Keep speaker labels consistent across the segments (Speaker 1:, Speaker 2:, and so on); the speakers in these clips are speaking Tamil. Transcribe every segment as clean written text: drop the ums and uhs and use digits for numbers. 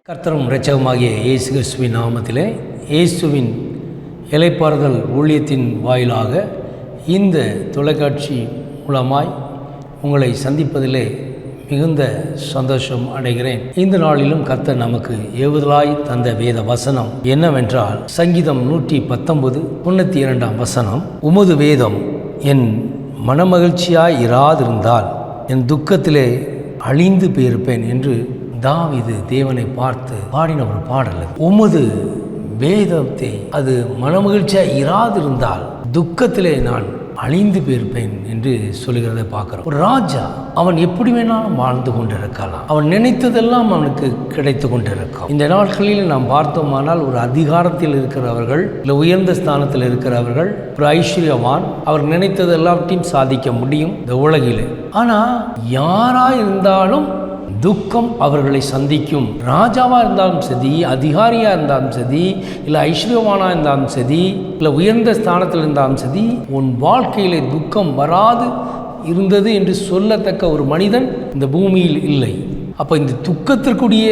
Speaker 1: கர்த்தரும் இரட்சகருமாகிய இயேசு கிறிஸ்துவின் நாமத்திலே இயேசுவின் இளைப்பாறுதல் ஊழியத்தின் வாயிலாக இந்த தொலைக்காட்சி மூலமாய் உங்களை சந்திப்பதிலே மிகுந்த சந்தோஷம் அடைகிறேன். இந்த நாளிலும் கர்த்தர் நமக்கு ஏவுதலாய் தந்த வேத வசனம் என்னவென்றால் சங்கீதம் 119:92 வசனம், உமது வேதம் என் மனமகிழ்ச்சியாய் இராதிருந்தால் என் துக்கத்திலே அழிந்து போயிருப்பேன் என்று தாவீது தேவனை பார்த்து பாடின ஒரு பாடல். உமது வேதத்தை அது மனமகிழ்ச்சியாக இராதிருந்தால் துக்கத்திலே நான் அழிந்து போயிருப்பேன் என்று சொல்லுகிறதை பார்க்கிறோம். ஒரு ராஜா அவன் எப்படி வேணாலும் வாழ்ந்து கொண்டிருக்கலாம், அவன் நினைத்ததெல்லாம் அவனுக்கு கிடைத்து கொண்டிருக்கும். இந்த நாட்களில் நாம் பார்த்தோமானால் ஒரு அதிகாரத்தில் இருக்கிறவர்கள், இல்லை உயர்ந்த ஸ்தானத்தில் இருக்கிறவர்கள், ஒரு ஐஸ்வர்யவான், அவர் நினைத்தது எல்லாவற்றையும் சாதிக்க முடியும் இந்த உலகிலே. ஆனால் யாராக இருந்தாலும் துக்கம் அவர்களை சந்திக்கும். ராஜாவாக இருந்தாலும் சரி, அதிகாரியாக இருந்தாலும் சரி, இல்லை ஐஸ்வர்யவானாக இருந்தாலும் சரி, இல்லை உயர்ந்த ஸ்தானத்தில் இருந்தாலும் சரி, உன் வாழ்க்கையிலே துக்கம் வராது இருந்தது என்று சொல்லத்தக்க ஒரு மனிதன் இந்த பூமியில் இல்லை. அப்போ இந்த துக்கத்திற்குரிய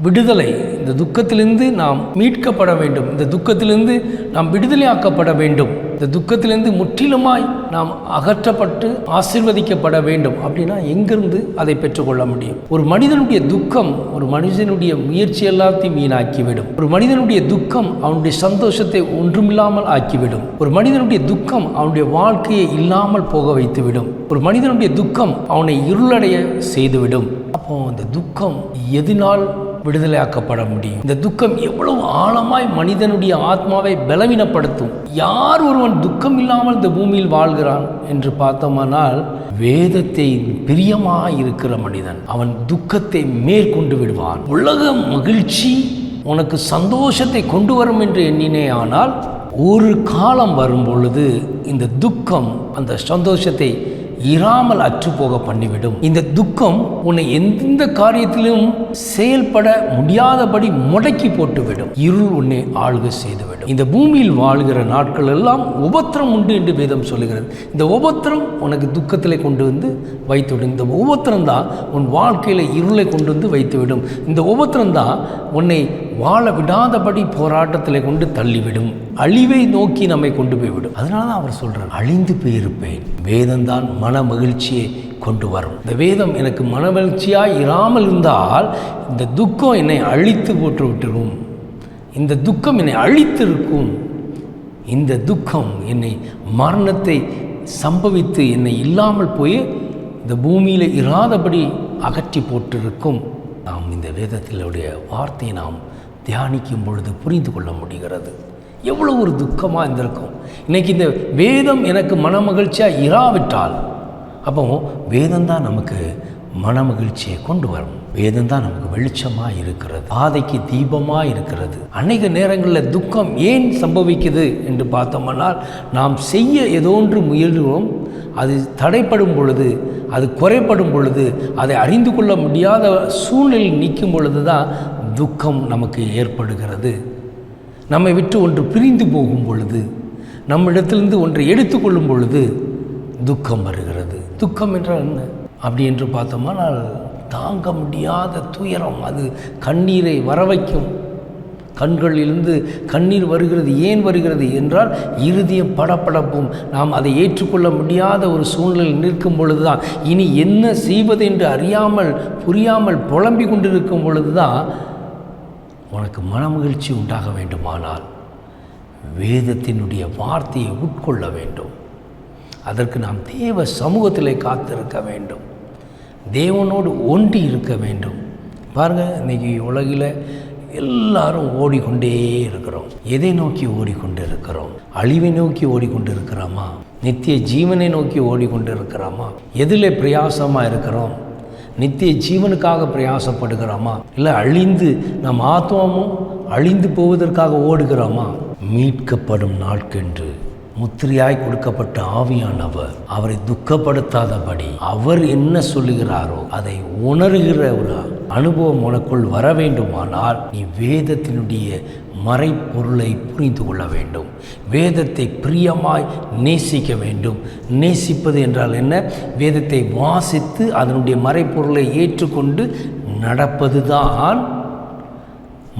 Speaker 1: விடுதலை, இந்த துக்கத்திலிருந்து நாம் மீட்கப்பட வேண்டும், இந்த துக்கத்திலிருந்து நாம் விடுதலையாக்கப்பட வேண்டும், இந்த துக்கத்திலிருந்து முற்றிலுமாய் நாம் அகற்றப்பட்டு ஆசீர்வதிக்கப்பட வேண்டும். அப்படின்னா எங்கிருந்து அதை பெற்றுக்கொள்ள முடியும்? ஒரு மனிதனுடைய துக்கம் ஒரு மனிதனுடைய முயற்சி எல்லாத்தையும் வீணாக்கிவிடும். ஒரு மனிதனுடைய துக்கம் அவனுடைய சந்தோஷத்தை ஒன்றுமில்லாமல் ஆக்கிவிடும். ஒரு மனிதனுடைய துக்கம் அவனுடைய வாழ்க்கையை இல்லாமல் போக வைத்துவிடும். ஒரு மனிதனுடைய துக்கம் அவனை இருளடைய செய்துவிடும். அப்போ இந்த துக்கம் எதனால் விடுதலையாக்கப்பட முடியும்? இந்த துக்கம் எவ்வளவு ஆழமாய் மனிதனுடைய ஆத்மாவை பலவீனப்படுத்தும். யார் ஒருவன் துக்கம் இல்லாமல் இந்த பூமியில் வாழ்கிறான் என்று பார்த்தோமானால், வேதத்தை பிரியமாய் இருக்கிற மனிதன் அவன் துக்கத்தை மேற்கொண்டு விடுவான். உலக மகிழ்ச்சி உனக்கு சந்தோஷத்தை கொண்டு வரும் என்று எண்ணினே, ஆனால் ஒரு காலம் வரும் பொழுது இந்த துக்கம் அந்த சந்தோஷத்தை இராமல் அற்றுப்போக பண்ணிவிடும். இந்த துக்கம் உன்னை எந்த காரியத்திலும் செயல்பட முடியாதபடி முடக்கி போட்டுவிடும். இருள் உன்னை ஆளுகை செய்துவிடும். இந்த பூமியில் வாழ்கிற நாட்கள் எல்லாம் உபத்திரம் உண்டு என்று வேதம் சொல்லுகிறது. இந்த உபத்திரம் உனக்கு துக்கத்திலே கொண்டு வந்து வைத்துவிடும். இந்த உபத்திரம் தான் உன் வாழ்க்கையில் இருளை கொண்டு வந்து வைத்துவிடும். இந்த உபத்திரம் தான் உன்னை வாழ விடாதபடி போராட்டத்திலே கொண்டு தள்ளிவிடும். அழிவை நோக்கி நம்மை கொண்டு போய்விடும். அதனால தான் அவர் சொல்றார், அழிந்து போயிருப்பேன். வேதம்தான் மன மகிழ்ச்சியை கொண்டு வரும். இந்த வேதம் எனக்கு மன மகிழ்ச்சியாய் இராமல் இருந்தால் இந்த துக்கம் என்னை அழித்து போட்டு விட்டுரும். இந்த துக்கம் என்னை அழித்திருக்கும். இந்த துக்கம் என்னை மரணத்தை சம்பவித்து என்னை இல்லாமல் போய் இந்த பூமியில் இராதபடி அகற்றி போட்டிருக்கும். நாம் இந்த வேதத்தினுடைய வார்த்தையை நாம் தியானிக்கும் பொழுது புரிந்து கொள்ள முடிகிறது. எவ்வளோ ஒரு துக்கமாக இருந்திருக்கும். இன்றைக்கி இந்த வேதம் எனக்கு மன மகிழ்ச்சியாக இராவிட்டால், அப்போ வேதம்தான் நமக்கு மன மகிழ்ச்சியை கொண்டு வரும். வேதம்தான் நமக்கு வெளிச்சமாக இருக்கிறது, பாதைக்கு தீபமாக இருக்கிறது. அநேக நேரங்களில் துக்கம் ஏன் சம்பவிக்குது என்று பார்த்தோம்னால், நாம் செய்ய ஏதோ ஒன்று முயல்கிறோம், அது தடைப்படும் பொழுது, அது குறைப்படும் பொழுது, அதை அறிந்து கொள்ள முடியாத சூழ்நிலையில் நிற்கும் பொழுது தான் துக்கம் நமக்கு ஏற்படுகிறது. நம்மை விட்டு ஒன்று பிரிந்து போகும் பொழுது, நம்மிடத்திலிருந்து ஒன்றை எடுத்துக்கொள்ளும் பொழுது துக்கம் வருகிறது. துக்கம் என்றால் என்ன அப்படி என்று பார்த்தோம்னால், தாங்க முடியாத துயரம், அது கண்ணீரை வர வைக்கும். கண்களிலிருந்து கண்ணீர் வருகிறது. ஏன் வருகிறது என்றால், இருதயம் படபடப்பும். நாம் அதை ஏற்றுக்கொள்ள முடியாத ஒரு சூழ்நிலையில் நிற்கும் பொழுது தான், இனி என்ன செய்வது என்று அறியாமல் புரியாமல் புலம்பிக் கொண்டிருக்கும் பொழுது தான் உனக்கு மனமகிழ்ச்சி உண்டாக வேண்டுமானால் வேதத்தினுடைய வார்த்தையை உட்கொள்ள வேண்டும். அதற்கு நாம் தேவ சமூகத்திலே காத்திருக்க வேண்டும், தேவனோடு ஒன்றி இருக்க வேண்டும். பாருங்கள், இன்றைக்கி உலகில் எல்லாரும் ஓடிக்கொண்டே இருக்கிறோம். எதை நோக்கி ஓடிக்கொண்டு இருக்கிறோம்? அழிவை நோக்கி ஓடிக்கொண்டு இருக்கிறோமா? நித்திய ஜீவனை நோக்கி ஓடிக்கொண்டு இருக்கிறோமா? எதில் பிரயாசமாக இருக்கிறோம்? நித்திய ஜீவனுக்காக பிரயாசப்படுகிறோமா? இல்லை அழிந்து நம் ஆத்மாவும் அழிந்து போவதற்காக ஓடுகிறோமா? மீட்கப்படும் நாட்கென்று முத்திரையாய் கொடுக்கப்பட்ட ஆவியானவர் அவரை துக்கப்படுத்தாதபடி அவர் என்ன சொல்லுகிறாரோ அதை உணர்கிற ஒரு அனுபவம் உனக்குள் வர வேண்டுமானால், நீ வேதத்தினுடைய மறைப்பொருளை புரிந்து கொள்ள வேண்டும். வேதத்தை பிரியமாய் நேசிக்க வேண்டும். நேசிப்பது என்றால் என்ன? வேதத்தை வாசித்து அதனுடைய மறைப்பொருளை ஏற்றுக்கொண்டு நடப்பது தான்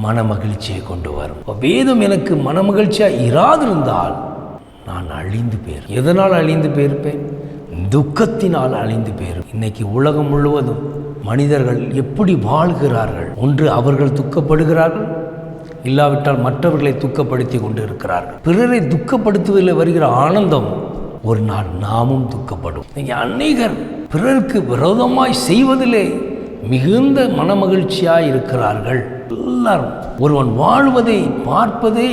Speaker 1: மன மகிழ்ச்சியை கொண்டு வரும். வேதம் எனக்கு மன மகிழ்ச்சியாக இராதிருந்தால் நான் அழிந்து போயிருப்பேன். எதனால் அழிந்து போயிருப்பேன்? துக்கத்தினால் அழிந்து போயிருப்பேன். இன்னைக்கு உலகம் முழுவதும் மனிதர்கள் எப்படி வாழ்கிறார்கள்? ஒன்று அவர்கள் துக்கப்படுகிறார்கள், இல்லாவிட்டால் மற்றவர்களை துக்கப்படுத்தி கொண்டு இருக்கிறார்கள். பிறரை துக்கப்படுத்துவதில் வருகிற ஆனந்தம் ஒரு நாள் நாமும் துக்கப்படும். அநேகர் பிறருக்கு விரோதமாய் செய்வதிலே மிகுந்த மனமகிழ்ச்சியாய் இருக்கிறார்கள். எல்லாரும் ஒருவன் வாழ்வதை பார்ப்பதே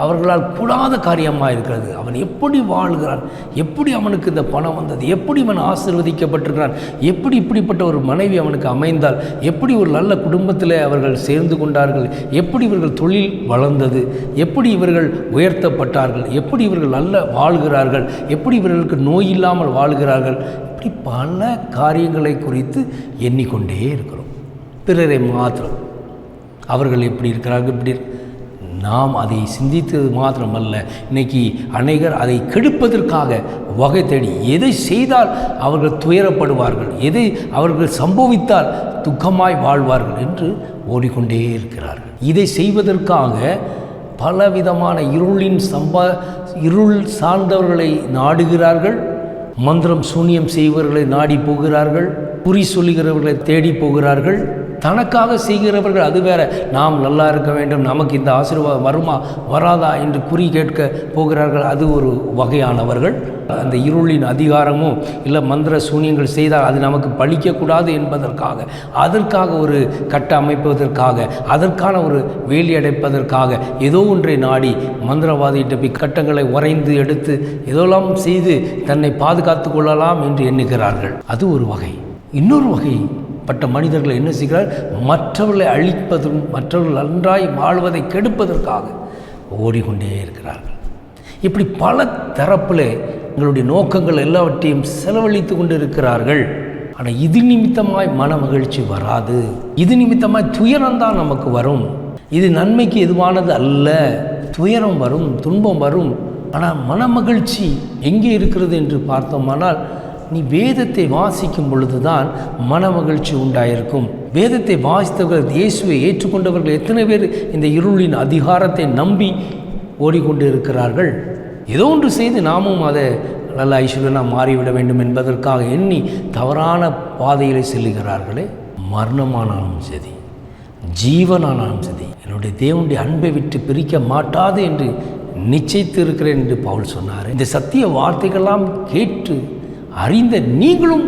Speaker 1: அவர்களால் கூடாத காரியமாக இருக்கிறது. அவன் எப்படி வாழ்கிறான், எப்படி அவனுக்கு இந்த பணம் வந்தது, எப்படி அவன் ஆசீர்வதிக்கப்பட்டிருக்கிறான், எப்படி இப்படிப்பட்ட ஒரு மனைவி அவனுக்கு அமைந்தால், எப்படி ஒரு நல்ல குடும்பத்தில் அவர்கள் சேர்ந்து கொண்டார்கள், எப்படி இவர்கள் தொழில் வளர்ந்தது, எப்படி இவர்கள் உயர்த்தப்பட்டார்கள், எப்படி இவர்கள் நல்ல வாழ்கிறார்கள், எப்படி இவர்களுக்கு நோய் இல்லாமல் வாழ்கிறார்கள், இப்படி பல காரியங்களை குறித்து எண்ணிக்கொண்டே இருக்கிறோம். பிறரை மாத்திரம் அவர்கள் எப்படி இருக்கிறார்கள், இப்படி நாம் அதை சிந்தித்தது மாத்திரமல்ல, இன்னைக்கு அநேகர் அதை கெடுப்பதற்காக வகை தேடி எதை செய்தால் அவர்கள் துயரப்படுவார்கள், எதை அவர்கள் சம்பவித்தால் துக்கமாய் வாழ்வார்கள் என்று ஓடிக்கொண்டே இருக்கிறார்கள். இதை செய்வதற்காக பலவிதமான இருள் சார்ந்தவர்களை நாடுகிறார்கள், மந்திரம் சூனியம் செய்வர்களை நாடி போகிறார்கள், குறி சொல்லுகிறவர்களை தேடி போகிறார்கள். தனக்காக செய்கிறவர்கள் அது வேற, நாம் நல்லா இருக்க வேண்டும், நமக்கு இந்த ஆசீர்வாதம் வருமா வராதா என்று குறி கேட்க போகிறார்கள், அது ஒரு வகையானவர்கள். அந்த இருளின் அதிகாரமோ இல்லை மந்திர சூனியங்கள் செய்தால் அது நமக்கு பழிக்கக்கூடாது என்பதற்காக, அதற்காக ஒரு கட்ட அமைப்பதற்காக, அதற்கான ஒரு வேலி அடைப்பதற்காக ஏதோ ஒன்றை நாடி மந்திரவாதியிட்ட போய் கட்டங்களை உறைந்து எடுத்து ஏதோலாம் செய்து தன்னை பாதுகாத்து கொள்ளலாம் என்று எண்ணுகிறார்கள். அது ஒரு வகை. இன்னொரு வகை பட்ட மனிதர்களை என்ன செய்கிறார்? மற்றவர்களை அழிப்பதும் மற்றவர்கள் நன்றாய் வாழ்வதை கெடுப்பதற்காக ஓடிக்கொண்டே இருக்கிறார்கள். இப்படி பல தரப்பில் எங்களுடைய நோக்கங்கள் எல்லாவற்றையும் செலவழித்து கொண்டு இருக்கிறார்கள். ஆனால் இது நிமித்தமாய் மன மகிழ்ச்சி வராது, இது நிமித்தமாய் துயரம்தான் நமக்கு வரும். இது நன்மைக்கு எதுவானது அல்ல. துயரம் வரும், துன்பம் வரும். ஆனால் மன மகிழ்ச்சி எங்கே இருக்கிறது என்று பார்த்தோமானால், நீ வேதத்தை வாசிக்கும் பொழுதுதான் மன மகிழ்ச்சி உண்டாயிருக்கும். வேதத்தை வாசித்தவர்கள், இயேசுவை ஏற்றுக்கொண்டவர்கள் எத்தனை பேர் இந்த இருளின் அதிகாரத்தை நம்பி ஓடிக்கொண்டு இருக்கிறார்கள்? ஏதோ ஒன்று செய்து நாமும் அதை நல்ல ஐஸ்வர்யனாக மாறிவிட வேண்டும் என்பதற்காக எண்ணி தவறான பாதையிலே செல்லுகிறார்களே. மரணமானாலும் சரி, ஜீவனானாலும் சரி, என்னுடைய தேவனுடைய அன்பை விட்டு பிரிக்க மாட்டாது என்று நிச்சயித்து இருக்கிறேன் என்று பவுல் சொன்னார். இந்த சத்திய வார்த்தைகள்லாம் கேட்டு அறிந்த நீங்களும்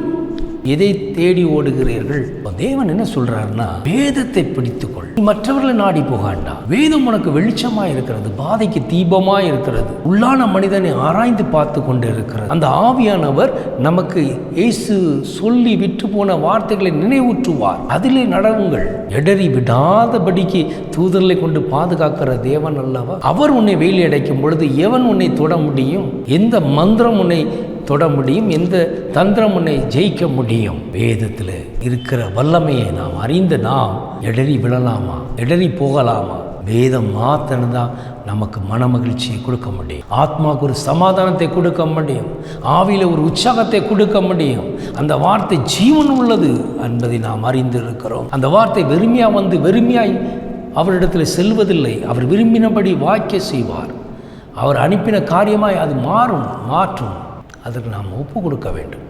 Speaker 1: எதை தேடி ஓடுகிறீர்கள்? தேவன் என்ன சொல்றாருன்னா, வேதத்தை பிடித்துக்கொள், மற்றவர்களை நாடி போகாண்டா. வேதம் உனக்கு வெளிச்சமாய் இருக்கிறது, பாதைக்கு தீபமாய் இருக்கிறது, உள்ளான மனிதனை ஆராய்ந்து பார்த்து கொண்டு இருக்கிறது. அந்த ஆவியானவர் நமக்கு இயேசு சொல்லி விட்டு போன வார்த்தைகளை நினைவூற்றுவார். அதிலே நடவுங்கள். எடறி விடாதபடிக்கு தூதர்களை கொண்டு பாதுகாக்கிற தேவன் அல்லவா? அவர் உன்னை வேலி அடைக்கும் பொழுது எவன் உன்னை தொட முடியும்? எந்த மந்திரம் உன்னை தொட முடியும்? எந்த தந்திரம் உன்னை ஜெயிக்க முடியும்? வேதத்தில் இருக்கிற வல்லமையை நாம் அறிந்த நாம் எடறி விழலாமா, எடறி போகலாமா? வேதம் மாத்திரம்தான் நமக்கு மன மகிழ்ச்சியை கொடுக்க முடியும், ஆத்மாவுக்கு ஒரு சமாதானத்தை கொடுக்க முடியும், ஆவியில் ஒரு உற்சாகத்தை கொடுக்க முடியும். அந்த வார்த்தை ஜீவன் உள்ளது என்பதை நாம் அறிந்து இருக்கிறோம். அந்த வார்த்தை வெறுமையாக வந்து வெறுமையாய் அவரிடத்தில் செல்வதில்லை. அவர் விரும்பினபடி வாய்க்க செய்வார். அவர் அனுப்பின காரியமாய் அது மாற்றும். அதற்கு நாம் ஒப்பு கொடுக்க வேண்டும்.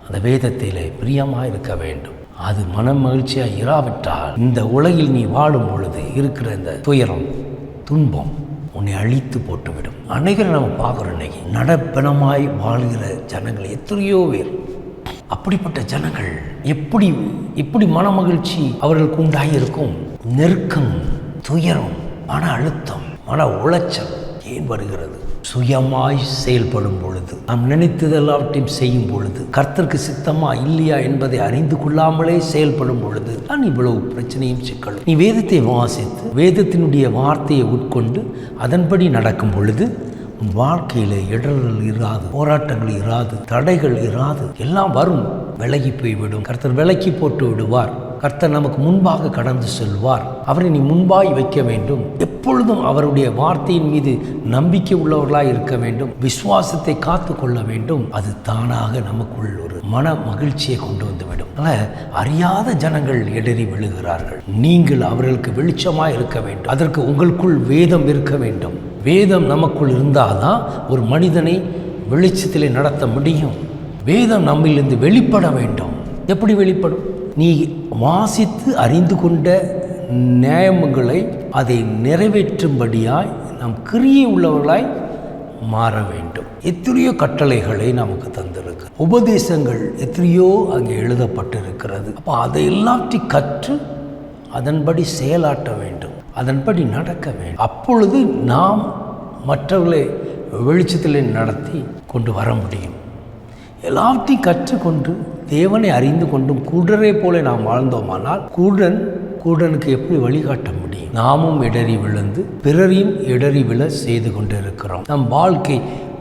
Speaker 1: அந்த வேதத்திலே பிரியமாக இருக்க வேண்டும். அது மன மகிழ்ச்சியாக இராவிட்டால் இந்த உலகில் நீ வாழும் பொழுது இருக்கிற இந்த துயரம், துன்பம் உன்னை அழித்து போட்டுவிடும். அநேகரை நம்ம பார்க்குறோம். இன்னைக்கு நடப்பணமாய் வாழ்கிற ஜனங்கள் எத்தனையோ பேர். அப்படிப்பட்ட ஜனங்கள் எப்படி மன மகிழ்ச்சி அவர்களுக்கு உண்டாயிருக்கும்? நெருக்கம், துயரம், மன அழுத்தம், மன உளைச்சல் ஏன் வருகிறது? சுயமாய் செயல்படும் பொழுது, நாம் நினைத்தது எல்லாவற்றையும் செய்யும் பொழுது, கர்த்தருக்கு சித்தமா இல்லையா என்பதை அறிந்து கொள்ளாமலே செயல்படும் பொழுது தான் இவ்வளவு பிரச்சனையும் சிக்கலும். நீ வேதத்தை வாசித்து வேதத்தினுடைய வார்த்தையை உட்கொண்டு அதன்படி நடக்கும் பொழுது உன் வாழ்க்கையில் இடர்கள் இராது, போராட்டங்கள் இராது, தடைகள் இராது. எல்லாம் வரும், விலகி போய்விடும். கர்த்தர் விலக்கி போட்டு விடுவார். கர்த்தர் நமக்கு முன்பாக கடந்து செல்வார். அவரை நீ முன்பாய் வைக்க வேண்டும். எப்பொழுதும் அவருடைய வார்த்தையின் மீது நம்பிக்கை உள்ளவர்களாய் இருக்க வேண்டும். விசுவாசத்தை காத்து கொள்ள வேண்டும். அது தானாக நமக்குள் ஒரு மன மகிழ்ச்சியை கொண்டு வந்துவிடும். அதனால் அறியாத ஜனங்கள் இடறி விழுகிறார்கள். நீங்கள் அவர்களுக்கு வெளிச்சமாக இருக்க வேண்டும். அதற்கு உங்களுக்குள் வேதம் இருக்க வேண்டும். வேதம் நமக்குள் இருந்தால் தான் ஒரு மனிதனை வெளிச்சத்திலே நடத்த முடியும். வேதம் நம்மிலிருந்து வெளிப்பட வேண்டும். எப்படி வெளிப்படும்? நீ வாசித்து அறிந்து கொண்ட நியாயங்களை அதை நிறைவேற்றும்படியாய் நாம் கிரியை உள்ளவர்களாய் மாற வேண்டும். எத்தனையோ கட்டளைகளை நமக்கு தந்திருக்கு, உபதேசங்கள் எத்தனையோ அங்கே எழுதப்பட்டிருக்கிறது. அப்போ அதை எல்லாத்தையும் கற்று அதன்படி செயலாற்ற வேண்டும், அதன்படி நடக்க வேண்டும். அப்பொழுது நாம் மற்றவர்களை வெளிச்சத்தில் நடத்தி கொண்டு வர முடியும். எல்லாத்தையும் கற்றுக்கொண்டு தேவனை அறிந்து கொண்டும் கூடரை போல நாம் வாழ்ந்தோமானால் கூடனுக்கு எப்படி வழிகாட்ட முடியும்? நாமும் இடறி விழுந்து பிறரையும் இடறி விழ செய்து கொண்டு இருக்கிறோம். நம் வாழ்க்கை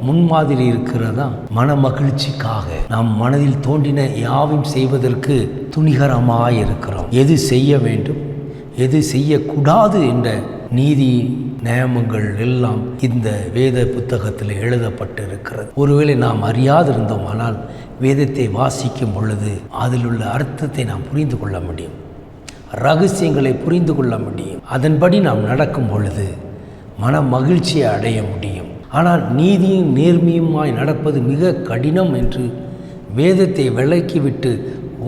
Speaker 1: முன்மாதிரி இருக்கிறதா? மன மகிழ்ச்சிக்காக நாம் மனதில் தோன்றின யாவையும் செய்வதற்கு துணிகரமாய் இருக்கிறோம். எது செய்ய வேண்டும், எது செய்யக்கூடாது என்ற நீதி நியமங்கள் எல்லாம் இந்த வேத புத்தகத்தில் எழுதப்பட்டு இருக்கிறது. ஒருவேளை நாம் அறியாதிருந்தோமானால் வேதத்தை வாசிக்கும் பொழுது அதில் உள்ள அர்த்தத்தை நாம் புரிந்து கொள்ள முடியும், ரகசியங்களை புரிந்து கொள்ள முடியும். அதன்படி நாம் நடக்கும் பொழுது மன மகிழ்ச்சியை அடைய முடியும். ஆனால் நீதியும் நேர்மையுமாய் நடப்பது மிக கடினம் என்று வேதத்தை விலக்கிவிட்டு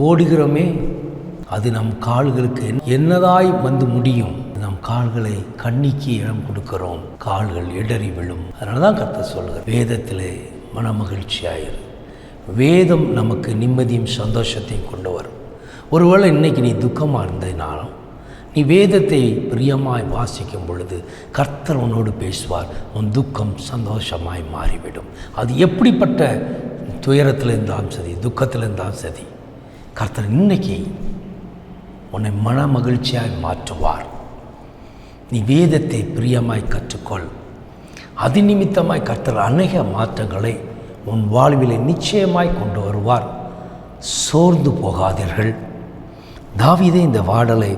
Speaker 1: ஓடுகிறோமே, அது நம் கால்களுக்கு என்னதாய் வந்து முடியும்? நம் கால்களை கண்ணிக்கு இடம் கொடுக்கிறோம், கால்கள் இடறி விழும். அதனால தான் கர்த்தர் சொல்கிறார், வேதத்திலே மன மகிழ்ச்சியாயிரு. வேதம் நமக்கு நிம்மதியும் சந்தோஷத்தையும் கொண்டு வரும். ஒருவேளை இன்றைக்கி நீ துக்கமாக இருந்ததினாலும் நீ வேதத்தை பிரியமாய் வாசிக்கும் பொழுது கர்த்தர் உன்னோடு பேசுவார். உன் துக்கம் சந்தோஷமாய் மாறிவிடும். அது எப்படிப்பட்ட துயரத்தில் இருந்தாலும் சரி, துக்கத்தில் இருந்தாலும் சரி, கர்த்தர் இன்னைக்கு உன்னை மன மகிழ்ச்சியாய் மாற்றுவார். நீ வேதத்தை பிரியமாய் கற்றுக்கொள். அது நிமித்தமாய் கர்த்தர் அநேக மாற்றங்களை உன் வாழ்விலே நிச்சயமாய் கொண்டு வருவார். சோர்ந்து போகாதீர்கள். தாவீதே இந்த பாடலை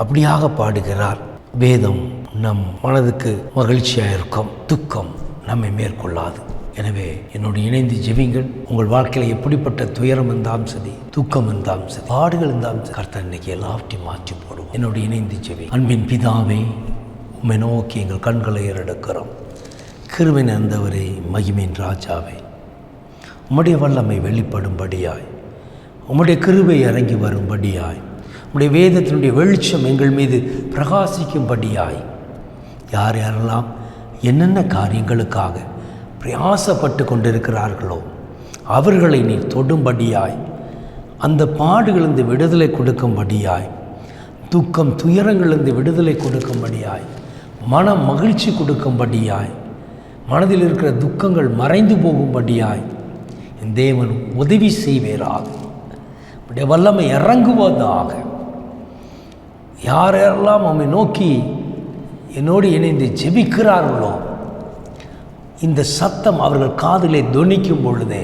Speaker 1: அப்படியாக பாடுகிறார். வேதம் நம் மனதுக்கு மகிழ்ச்சியாக இருக்கும், துக்கம் நம்மை மேற்கொள்ளாது. எனவே என்னோடு இணைந்து ஜெபிங்கள். உங்கள் வாழ்க்கையில் எப்படிப்பட்ட துயரம் இருந்தாலும் சரி, துக்கம் இருந்தாலும் சரி, பாடுகள் இருந்தாலும் சரி, கர்த்தர் இன்னைக்கு எல்லாவற்றையும் மாற்றி போடுவோம். என்னோடு இணைந்து ஜெபி. அன்பின் பிதாவே, உம்மை நோக்கி எங்கள் கண்களை ஏறெடுக்கிறோம். கிருபை நிறைந்தவரே, மகிமையின் ராஜாவே, உம்முடைய வல்லமை வெளிப்படும்படியாய், உம்முடைய கிருபை இறங்கி வரும்படியாய், உம்முடைய வேதத்தினுடைய வெளிச்சம் எங்கள் மீது பிரகாசிக்கும்படியாய், யார் யாரெல்லாம் என்னென்ன காரியங்களுக்காக பிரயாசப்பட்டு கொண்டிருக்கிறார்களோ அவர்களை நீர் தொடும்படியாய், அந்த பாடுகளிலிருந்து விடுதலை கொடுக்கும்படியாய், துக்கம் துயரங்களிலிருந்து விடுதலை கொடுக்கும்படியாய், மன மகிழ்ச்சி கொடுக்கும்படியாய், மனதில் இருக்கிற துக்கங்கள் மறைந்து போகும்படியாய் என் தேவன் உதவி செய்வீராக. உடைய வல்லமை இறங்குவதாக. யாரெல்லாம் நம்மை நோக்கி என்னோடு இணைந்து ஜெபிக்கிறார்களோ இந்த சத்தம் அவர்கள் காதிலே தொனிக்கும் பொழுதே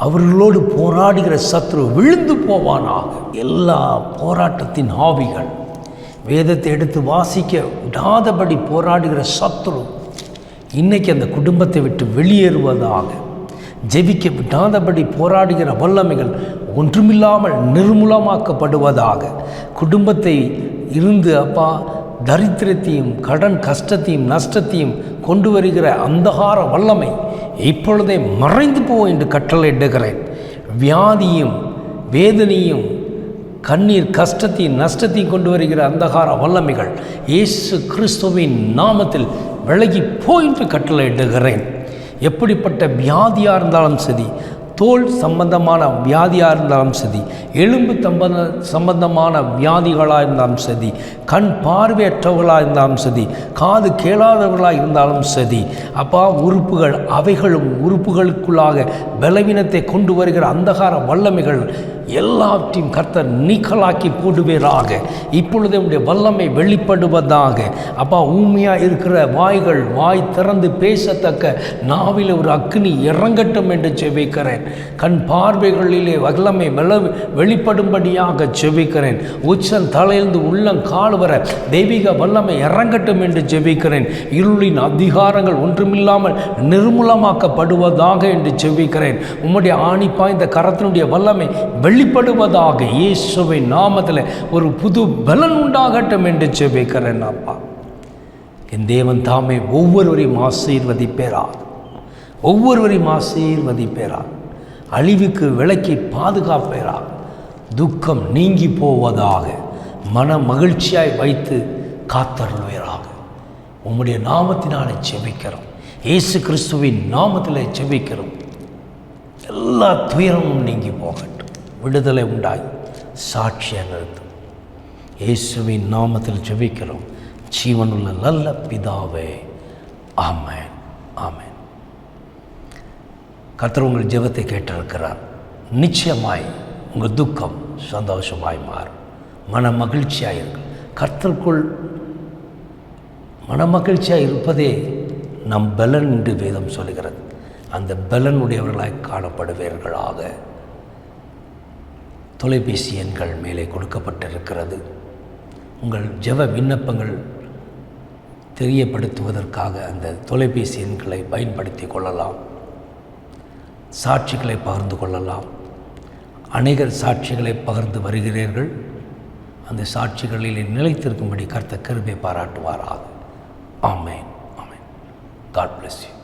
Speaker 1: அவர்களோடு போராடுகிற சத்ரு விழுந்து போவானாக. எல்லா போராட்டத்தின் ஆவிகள், வேதத்தை எடுத்து வாசிக்க விடாதபடி போராடுகிற சத்ரு இன்னைக்கு அந்த குடும்பத்தை விட்டு வெளியேறுவதாக. ஜெபிக்க விடாதபடி போராடுகிற வல்லமைகள் ஒன்றுமில்லாமல் நிர்மூலமாக்கப்படுவதாக. குடும்பத்தை இருந்து அப்பா தரித்திரத்தையும் கடன் கஷ்டத்தையும் நஷ்டத்தையும் கொண்டு வருகிற அந்தகார வல்லமை இப்பொழுதே மறைந்து போ என்று கட்டளையிடுகிறேன். வியாதியும் வேதனையும் கண்ணீர் கஷ்டத்தையும் நஷ்டத்தையும் கொண்டு வருகிற அந்தகார வல்லமைகள் இயேசு கிறிஸ்துவின் நாமத்தில் விலகி போ என்று கட்டளையிடுகிறேன். எப்படிப்பட்ட வியாதியாக இருந்தாலும் சரி, தோல் சம்பந்தமான வியாதியாக இருந்தாலும் சரி, எலும்பு சம்பந்தமான வியாதிகளாக இருந்தாலும் சரி, கண் பார்வையற்றவர்களாக இருந்தாலும் சரி, காது கேளாதவர்களாக இருந்தாலும் சரி, அப்பா உறுப்புகள் அவைகளும் உறுப்புகளுக்குள்ளாக பலவீனத்தை கொண்டு வருகிற அந்தகார வல்லமைகள் எல்லாவற்றையும் கர்த்தர் நீக்கலாக்கி போடுவீராக. இப்பொழுது உடைய வல்லமை வெளிப்படுவதாக. அப்பா ஊமையாக இருக்கிற வாய்கள் வாய் திறந்து பேசத்தக்க நாவில் ஒரு அக்னி இறங்கட்டும் என்று ஜெபிக்கிறேன். கண் பார்வைகளிலே வல்லமை வெளிப்படும்படியாக ஜெபிக்கிறேன். உச்சம் தலையிலிருந்து உள்ளம் கால் வர தெய்வீக வல்லமை இறங்கட்டும் என்று ஜெபிக்கிறேன். இருளின் அதிகாரங்கள் ஒன்றுமில்லாமல் நிர்மூலமாக்கப்படுவதாக என்று ஜெபிக்கிறேன். உம்முடைய ஆணிப்பாய்ந்த கரத்தினுடைய வல்லமை வெளிப்படுவதாக இயேசுவின் நாமத்தில் ஒரு புது பலன் உண்டாகட்டும் என்று ஜெபிக்கிறேன். அப்பா, என் தேவன் தாமே ஒவ்வொருவரையும் ஆசீர்வதிப்பேராக, ஒவ்வொருவரையும் ஆசீர்வதிப்பேராக, அழிவுக்கு விலக்கி பாதுகாப்பேராக, துக்கம் நீங்கி போவதாக, மன மகிழ்ச்சியாய் வைத்து காத்தருள்வீராக. உம்முடைய நாமத்தினாலே ஜெபிக்கிறோம், இயேசு கிறிஸ்துவின் நாமத்திலே ஜெபிக்கிறோம். எல்லா துயரமும் நீங்கி போகட்டும், விடுதலை உண்டாகி சாட்சியாக நிறுத்தும். இயேசுவின் நாமத்தில் ஜெபிக்கிறோம் ஜீவனுள்ள நல்ல பிதாவே, ஆமென், ஆமென். கர்த்தர் உங்கள் ஜெபத்தை கேட்டிருக்கிறார். நிச்சயமாய் உங்கள் துக்கம் சந்தோஷமாய் மாறும், மன மகிழ்ச்சியாக இருக்கும். கர்த்தருக்குள் மன மகிழ்ச்சியாக இருப்பதே நம் பலன் என்று வேதம் சொல்கிறது. அந்த பலன் உடையவர்களாய் காணப்படுவீர்களாக. தொலைபேசி எண்கள் மேலே கொடுக்கப்பட்டிருக்கிறது. உங்கள் ஜெப விண்ணப்பங்கள் தெரியப்படுத்துவதற்காக அந்த தொலைபேசி எண்களை பயன்படுத்தி கொள்ளலாம். சாட்சிகளை பகிர்ந்து கொள்ளலாம். அநேகர் சாட்சிகளை பகிர்ந்து வருகிறீர்கள். அந்த சாட்சிகளில் நிலைத்திருக்கும்படி கர்த்தர் கிருபை பாராட்டுவாராக. ஆமென், ஆமென். God bless you.